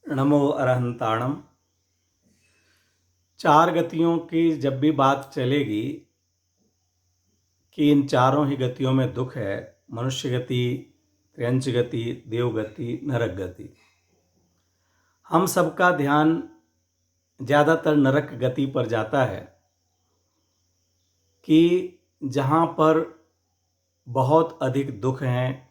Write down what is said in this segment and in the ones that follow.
नमो अरहंताणम। चार गतियों की जब भी बात चलेगी कि इन चारों ही गतियों में दुख है, मनुष्य गति, त्र्यंच गति, देव गति, नरक गति। हम सबका ध्यान ज़्यादातर नरक गति पर जाता है कि जहाँ पर बहुत अधिक दुख हैं,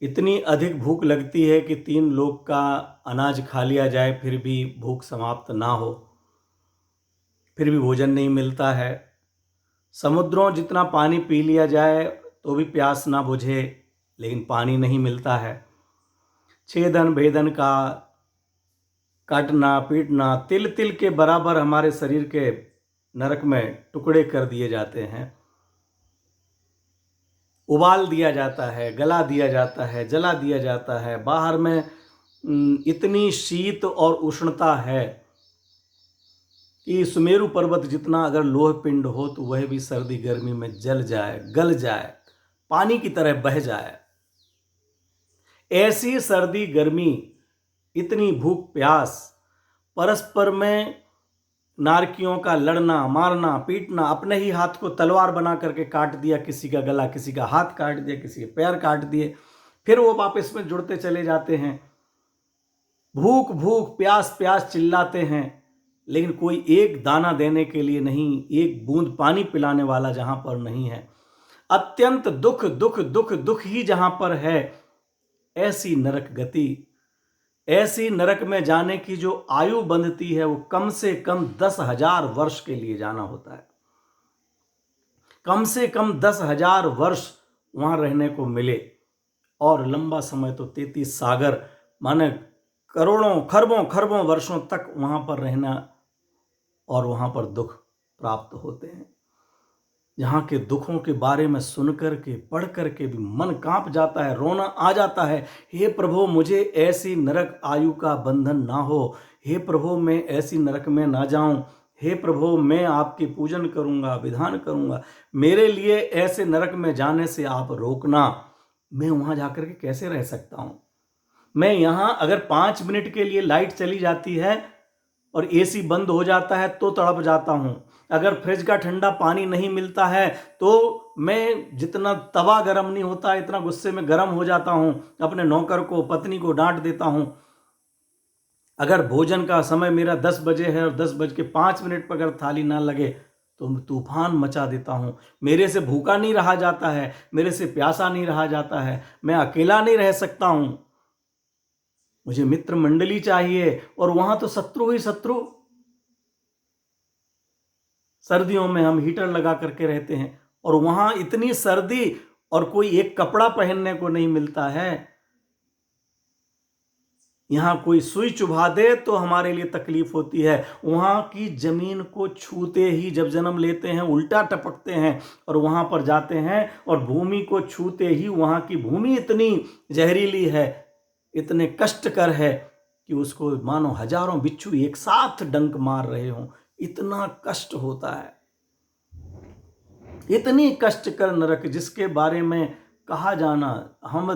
इतनी अधिक भूख लगती है कि 3 लोग का अनाज खा लिया जाए फिर भी भूख समाप्त ना हो, फिर भी भोजन नहीं मिलता है। समुद्रों जितना पानी पी लिया जाए तो भी प्यास ना बुझे, लेकिन पानी नहीं मिलता है। छेदन भेदन का, काटना पीटना, तिल तिल के बराबर हमारे शरीर के नरक में टुकड़े कर दिए जाते हैं। उबाल दिया जाता है, गला दिया जाता है, जला दिया जाता है। बाहर में इतनी शीत और उष्णता है कि सुमेरु पर्वत जितना अगर लोह पिंड हो तो वह भी सर्दी गर्मी में जल जाए, गल जाए, पानी की तरह बह जाए। ऐसी सर्दी गर्मी, इतनी भूख प्यास, परस्पर में नारकियों का लड़ना मारना पीटना, अपने ही हाथ को तलवार बना करके काट दिया, किसी का गला, किसी का हाथ काट दिया, किसी के पैर काट दिए, फिर वो वापस में जुड़ते चले जाते हैं। भूख भूख प्यास प्यास चिल्लाते हैं, लेकिन कोई एक दाना देने के लिए नहीं, एक बूंद पानी पिलाने वाला जहां पर नहीं है। अत्यंत दुख दुख दुख दुख ही जहां पर है, ऐसी नरक गति, ऐसी नरक में जाने की जो आयु बंधती है वो कम से कम 10,000 वर्ष के लिए जाना होता है। कम से कम 10,000 वर्ष वहां रहने को मिले, और लंबा समय तो 33 सागर माने करोड़ों खरबों खरबों वर्षों तक वहां पर रहना, और वहां पर दुख प्राप्त होते हैं। यहाँ के दुखों के बारे में सुन कर के पढ़ कर के भी मन कांप जाता है, रोना आ जाता है। हे प्रभु, मुझे ऐसी नरक आयु का बंधन ना हो। हे प्रभु, मैं ऐसी नरक में ना जाऊं। हे प्रभु, मैं आपकी पूजन करूंगा, विधान करूंगा, मेरे लिए ऐसे नरक में जाने से आप रोकना। मैं वहां जाकर के कैसे रह सकता हूं? मैं यहाँ अगर 5 मिनट के लिए लाइट चली जाती है और एसी बंद हो जाता है तो तड़प जाता हूं। अगर फ्रिज का ठंडा पानी नहीं मिलता है तो मैं जितना तवा गर्म नहीं होता, इतना गुस्से में गर्म हो जाता हूं, अपने नौकर को, पत्नी को डांट देता हूं। अगर भोजन का समय मेरा 10 बजे है और 10:05 पर अगर थाली ना लगे तो मैं तूफान मचा देता हूं। मेरे से भूखा नहीं रहा जाता है, मेरे से प्यासा नहीं रहा जाता है, मैं अकेला नहीं रह सकता हूं। मुझे मित्र मंडली चाहिए, और वहां तो शत्रु ही शत्रु। सर्दियों में हम हीटर लगा करके रहते हैं, और वहां इतनी सर्दी और कोई एक कपड़ा पहनने को नहीं मिलता है। यहां कोई सुई चुभा दे तो हमारे लिए तकलीफ होती है। वहां की जमीन को छूते ही जब जन्म लेते हैं उल्टा टपकते हैं, और वहां पर जाते हैं और भूमि को छूते ही वहां की भूमि इतनी जहरीली है, इतने कष्टकर है कि उसको मानो हजारों बिच्छू एक साथ डंक मार रहे हों, इतना कष्ट होता है। इतनी कष्टकर नरक जिसके बारे में कहा जाना, हम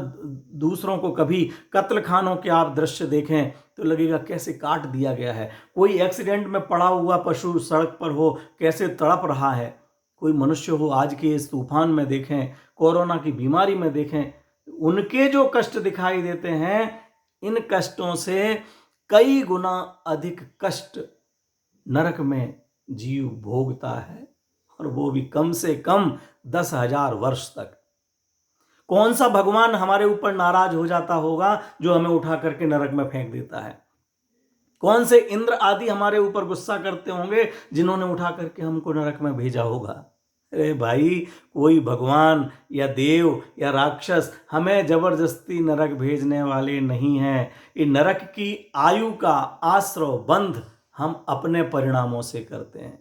दूसरों को कभी कत्ल खानों के आप दृश्य देखें तो लगेगा कैसे काट दिया गया है। कोई एक्सीडेंट में पड़ा हुआ पशु सड़क पर हो, कैसे तड़प रहा है। कोई मनुष्य हो, आज के इस तूफान में देखें, कोरोना की बीमारी में देखें, उनके जो कष्ट दिखाई देते हैं, इन कष्टों से कई गुना अधिक कष्ट नरक में जीव भोगता है, और वो भी कम से कम 10,000 वर्ष तक। कौन सा भगवान हमारे ऊपर नाराज हो जाता होगा जो हमें उठा करके नरक में फेंक देता है? कौन से इंद्र आदि हमारे ऊपर गुस्सा करते होंगे जिन्होंने उठा करके हमको नरक में भेजा होगा? अरे भाई, कोई भगवान या देव या राक्षस हमें जबरदस्ती नरक भेजने वाले नहीं हैं। ये नरक की आयु का आश्रय बंध हम अपने परिणामों से करते हैं।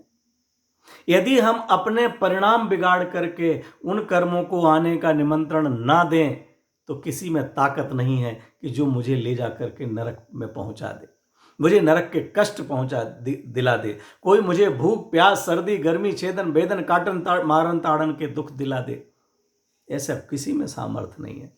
यदि हम अपने परिणाम बिगाड़ करके उन कर्मों को आने का निमंत्रण ना दें तो किसी में ताकत नहीं है कि जो मुझे ले जा करके नरक में पहुंचा दे, मुझे नरक के कष्ट पहुंचा दिला दे। कोई मुझे भूख प्यास सर्दी गर्मी छेदन भेदन काटन मारन ताड़न के दुख दिला दे, ऐसा किसी में सामर्थ्य नहीं है।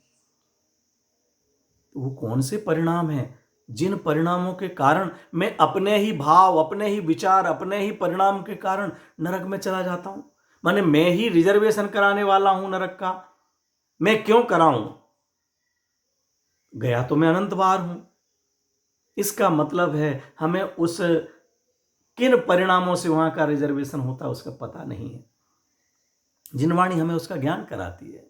वो कौन से परिणाम हैं जिन परिणामों के कारण मैं अपने ही भाव, अपने ही विचार, अपने ही परिणाम के कारण नरक में चला जाता हूं? माने मैं ही रिजर्वेशन कराने वाला हूं नरक का। मैं क्यों कराऊं? गया तो मैं अनंत बार हूं। इसका मतलब है हमें उस किन परिणामों से वहां का रिजर्वेशन होता है उसका पता नहीं है। जिनवाणी हमें उसका ज्ञान कराती है।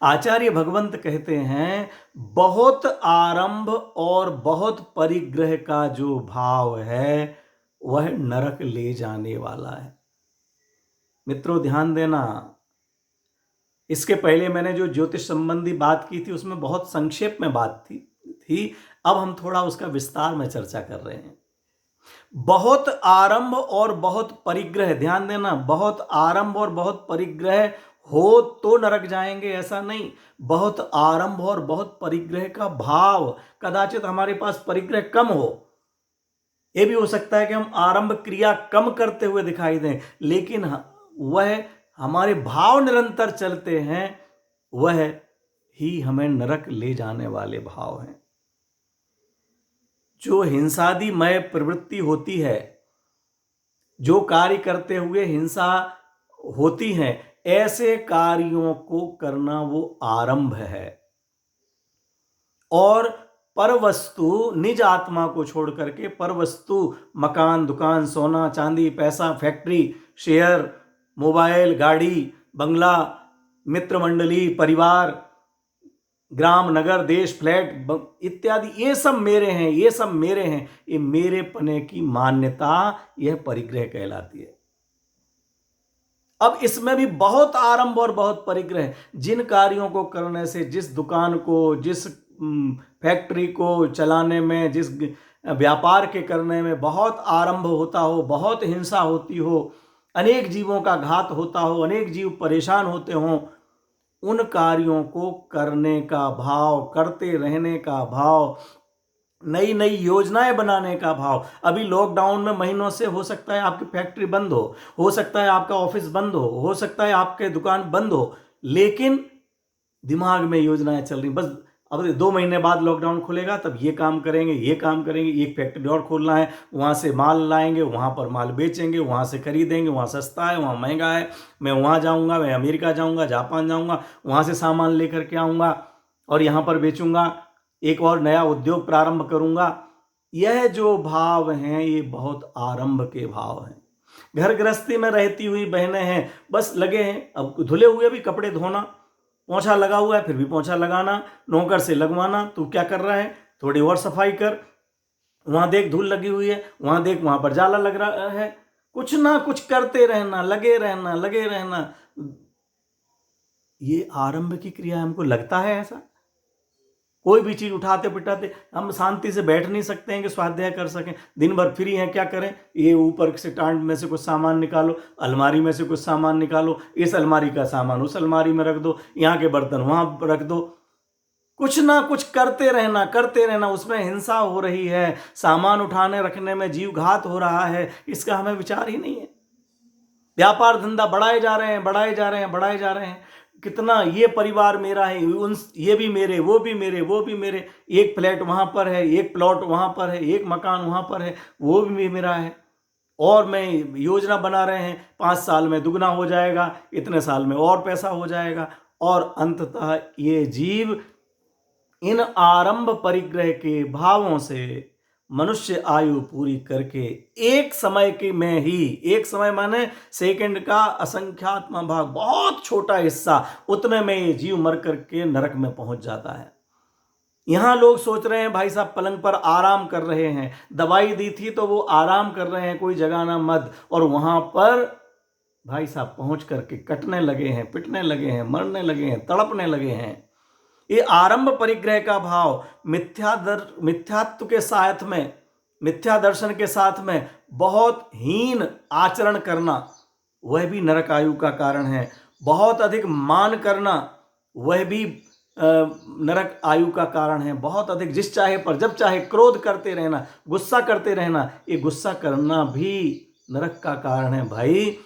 आचार्य भगवंत कहते हैं, बहुत आरंभ और बहुत परिग्रह का जो भाव है वह नरक ले जाने वाला है। मित्रों ध्यान देना, इसके पहले मैंने जो ज्योतिष संबंधी बात की थी उसमें बहुत संक्षेप में बात थी। अब हम थोड़ा उसका विस्तार में चर्चा कर रहे हैं। बहुत आरंभ और बहुत परिग्रह, ध्यान देना, बहुत आरंभ और बहुत परिग्रह हो तो नरक जाएंगे ऐसा नहीं। बहुत आरंभ और बहुत परिग्रह का भाव, कदाचित हमारे पास परिग्रह कम हो, यह भी हो सकता है कि हम आरंभ क्रिया कम करते हुए दिखाई दें, लेकिन वह हमारे भाव निरंतर चलते हैं, वह ही हमें नरक ले जाने वाले भाव हैं। जो हिंसादिमय प्रवृत्ति होती है, जो कार्य करते हुए हिंसा होती है, ऐसे कार्यों को करना वो आरंभ है। और परवस्तु, निज आत्मा को छोड़ करके परवस्तु, मकान, दुकान, सोना चांदी, पैसा, फैक्ट्री, शेयर, मोबाइल, गाड़ी, बंगला, मित्र मंडली, परिवार, ग्राम, नगर, देश, फ्लैट इत्यादि, ये सब मेरे हैं, ये सब मेरे हैं, ये मेरे पने की मान्यता, यह परिग्रह कहलाती है। अब इसमें भी बहुत आरंभ और बहुत परिग्रह। जिन कार्यों को करने से, जिस दुकान को, जिस फैक्ट्री को चलाने में, जिस व्यापार के करने में बहुत आरंभ होता हो, बहुत हिंसा होती हो, अनेक जीवों का घात होता हो, अनेक जीव परेशान होते हों, उन कार्यों को करने का भाव, करते रहने का भाव, नई नई योजनाएं बनाने का भाव। अभी लॉकडाउन में महीनों से हो सकता है आपकी फैक्ट्री बंद हो सकता है आपका ऑफिस बंद हो सकता है आपके दुकान बंद हो, लेकिन दिमाग में योजनाएं चल रही। बस अब 2 महीने बाद लॉकडाउन खुलेगा, तब ये काम करेंगे, ये काम करेंगे, एक फैक्ट्री और खोलना है, वहाँ से माल लाएंगे, वहाँ पर माल बेचेंगे, वहाँ से खरीदेंगे, वहाँ सस्ता है, वहाँ महंगा है, मैं वहाँ जाऊँगा, मैं अमेरिका जाऊँगा, जापान जाऊँगा, वहाँ से सामान लेकर के आऊँगा और यहाँ पर बेचूँगा, एक और नया उद्योग प्रारंभ करूँगा। यह जो भाव हैं ये बहुत आरंभ के भाव हैं। घर गृहस्थी में रहती हुई बहनें हैं, बस लगे हैं, अब धुले हुए भी कपड़े धोना, पोंछा लगा हुआ है फिर भी पोंछा लगाना, नौकर से लगवाना, तू क्या कर रहा है, थोड़ी और सफाई कर, वहां देख धूल लगी हुई है, वहां देख वहां पर जाला लग रहा है, कुछ ना कुछ करते रहना, लगे रहना, लगे रहना। ये आरंभ की क्रिया। हमको लगता है ऐसा? कोई भी चीज उठाते पिटाते हम शांति से बैठ नहीं सकते हैं कि स्वाध्याय कर सकें। दिन भर फ्री हैं, क्या करें, ये ऊपर से टांड में से कुछ सामान निकालो, अलमारी में से कुछ सामान निकालो, इस अलमारी का सामान उस अलमारी में रख दो, यहाँ के बर्तन वहाँ रख दो, कुछ ना कुछ करते रहना, करते रहना। उसमें हिंसा हो रही है, सामान उठाने रखने में जीव घात हो रहा है, इसका हमें विचार ही नहीं है। व्यापार धंधा बढ़ाए जा रहे हैं, बढ़ाए जा रहे हैं, बढ़ाए जा रहे हैं। कितना ये परिवार मेरा है, ये भी मेरे, वो भी मेरे, वो भी मेरे, एक फ्लैट वहाँ पर है, एक प्लॉट वहाँ पर है, एक मकान वहाँ पर है, वो भी मेरा है। और मैं योजना बना रहे हैं 5 साल में दुगना हो जाएगा, इतने साल में और पैसा हो जाएगा। और अंततः ये जीव इन आरंभ परिग्रह के भावों से मनुष्य आयु पूरी करके एक समय के में ही, एक समय माने सेकंड का असंख्यात्म भाग, बहुत छोटा हिस्सा, उतने में ये जीव मर करके नरक में पहुंच जाता है। यहां लोग सोच रहे हैं भाई साहब पलंग पर आराम कर रहे हैं, दवाई दी थी तो वो आराम कर रहे हैं, कोई जगाना मत, और वहां पर भाई साहब पहुंच करके कटने लगे हैं, पिटने लगे हैं, मरने लगे हैं, तड़पने लगे हैं। ये आरंभ परिग्रह का भाव मिथ्यात्व के साथ में, मिथ्या दर्शन के साथ में बहुत हीन आचरण करना, वह भी नरक आयु का कारण है। बहुत अधिक मान करना, वह भी नरक आयु का कारण है। बहुत अधिक जिस चाहे पर जब चाहे क्रोध करते रहना, गुस्सा करते रहना, ये गुस्सा करना भी नरक का कारण है। भाई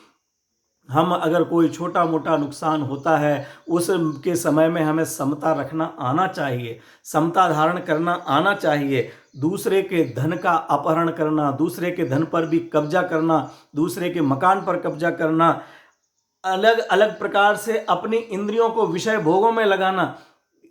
हम अगर कोई छोटा मोटा नुकसान होता है उसके समय में हमें समता रखना आना चाहिए, समता धारण करना आना चाहिए। दूसरे के धन का अपहरण करना, दूसरे के धन पर भी कब्जा करना, दूसरे के मकान पर कब्जा करना, अलग अलग प्रकार से अपनी इंद्रियों को विषय भोगों में लगाना,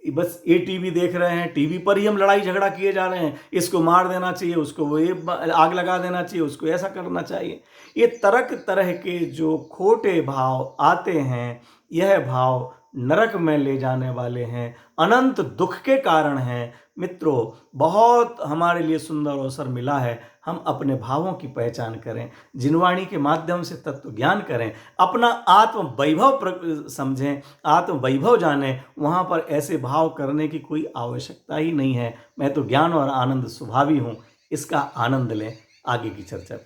बस ये टीवी देख रहे हैं, टीवी पर ही हम लड़ाई झगड़ा किए जा रहे हैं, इसको मार देना चाहिए, उसको वो ये आग लगा देना चाहिए, उसको ऐसा करना चाहिए। ये तरह तरह के जो खोटे भाव आते हैं, यह भाव नरक में ले जाने वाले हैं, अनंत दुख के कारण हैं। मित्रों, बहुत हमारे लिए सुंदर अवसर मिला है, हम अपने भावों की पहचान करें, जिनवाणी के माध्यम से तत्व ज्ञान करें, अपना आत्म वैभव समझें, आत्म वैभव जानें। वहाँ पर ऐसे भाव करने की कोई आवश्यकता ही नहीं है। मैं तो ज्ञान और आनंद स्वभावी हूँ, इसका आनंद लें। आगे की चर्चा